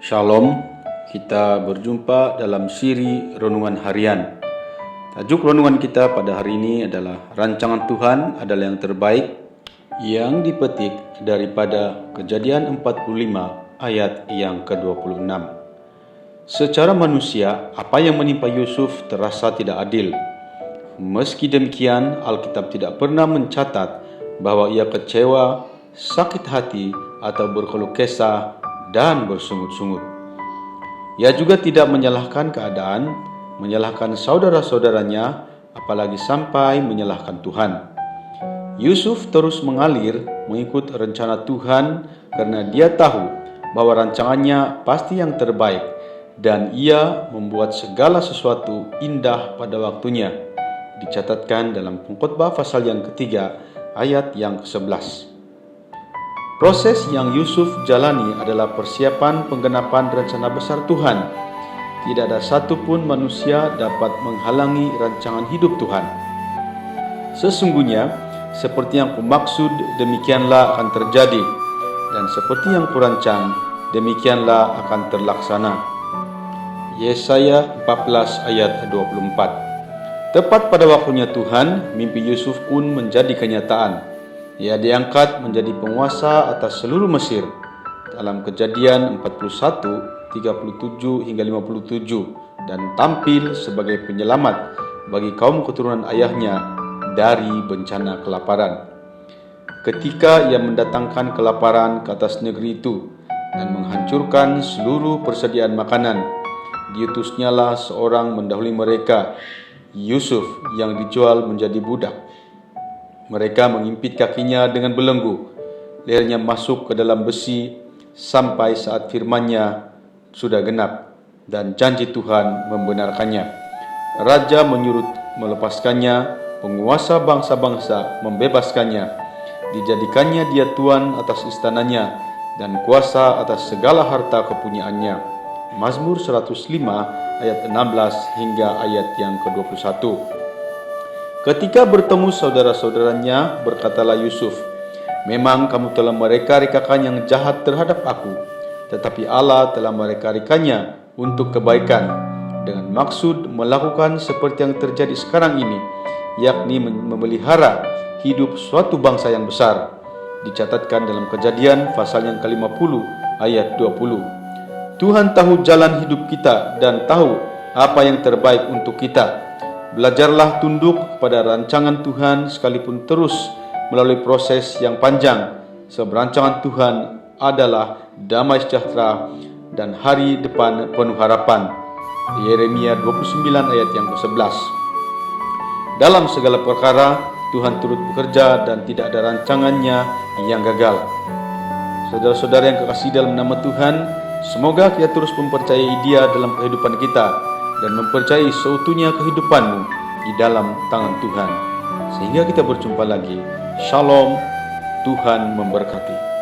Shalom, kita berjumpa dalam siri Renungan Harian. Tajuk renungan kita pada hari ini adalah Rancangan Tuhan adalah yang terbaik, yang dipetik daripada Kejadian 45 ayat yang ke-26. Secara manusia, apa yang menimpa Yusuf terasa tidak adil. Meski demikian, Alkitab tidak pernah mencatat bahwa ia kecewa, sakit hati, atau berkeluh kesah dan bersungut-sungut. Ia juga tidak menyalahkan keadaan, menyalahkan saudara-saudaranya, apalagi sampai menyalahkan Tuhan. Yusuf terus mengalir mengikut rencana Tuhan karena dia tahu bahwa rancangannya pasti yang terbaik dan ia membuat segala sesuatu indah pada waktunya. Dicatatkan dalam Pengkhotbah pasal yang ketiga ayat yang ke-11. Proses yang Yusuf jalani adalah persiapan penggenapan rencana besar Tuhan. Tidak ada satupun manusia dapat menghalangi rancangan hidup Tuhan. Sesungguhnya, seperti yang kumaksud, demikianlah akan terjadi, dan seperti yang kurancang, demikianlah akan terlaksana. Yesaya 14 ayat 24. Tepat pada waktunya Tuhan, mimpi Yusuf pun menjadi kenyataan. Ia diangkat menjadi penguasa atas seluruh Mesir dalam Kejadian 41, 37 hingga 57 dan tampil sebagai penyelamat bagi kaum keturunan ayahnya dari bencana kelaparan. Ketika ia mendatangkan kelaparan ke atas negeri itu dan menghancurkan seluruh persediaan makanan, diutusnyalah seorang mendahului mereka, Yusuf yang dijual menjadi budak. Mereka mengimpit kakinya dengan belenggu, lehernya masuk ke dalam besi sampai saat firman-Nya sudah genap dan janji Tuhan membenarkannya. Raja menyuruh melepaskannya, penguasa bangsa-bangsa membebaskannya. Dijadikannya dia tuan atas istananya dan kuasa atas segala harta kepunyaannya. Mazmur 105 ayat 16 hingga ayat yang ke-21. Ketika bertemu saudara-saudaranya, berkatalah Yusuf, "Memang kamu telah mereka-rekakan yang jahat terhadap aku, tetapi Allah telah mereka-rekanya untuk kebaikan, dengan maksud melakukan seperti yang terjadi sekarang ini, yakni memelihara hidup suatu bangsa yang besar." Dicatatkan dalam Kejadian pasal yang ke-50 ayat 20. Tuhan tahu jalan hidup kita dan tahu apa yang terbaik untuk kita. Belajarlah tunduk kepada rancangan Tuhan sekalipun terus melalui proses yang panjang, sebab rancangan Tuhan adalah damai sejahtera dan hari depan penuh harapan. Yeremia 29 ayat yang ke-11. Dalam segala perkara, Tuhan turut bekerja dan tidak ada rancangannya yang gagal. Saudara-saudara yang kekasih dalam nama Tuhan, semoga kita terus mempercayai Dia dalam kehidupan kita dan mempercayai seutuhnya kehidupanmu di dalam tangan Tuhan. Sehingga kita berjumpa lagi. Shalom, Tuhan memberkati.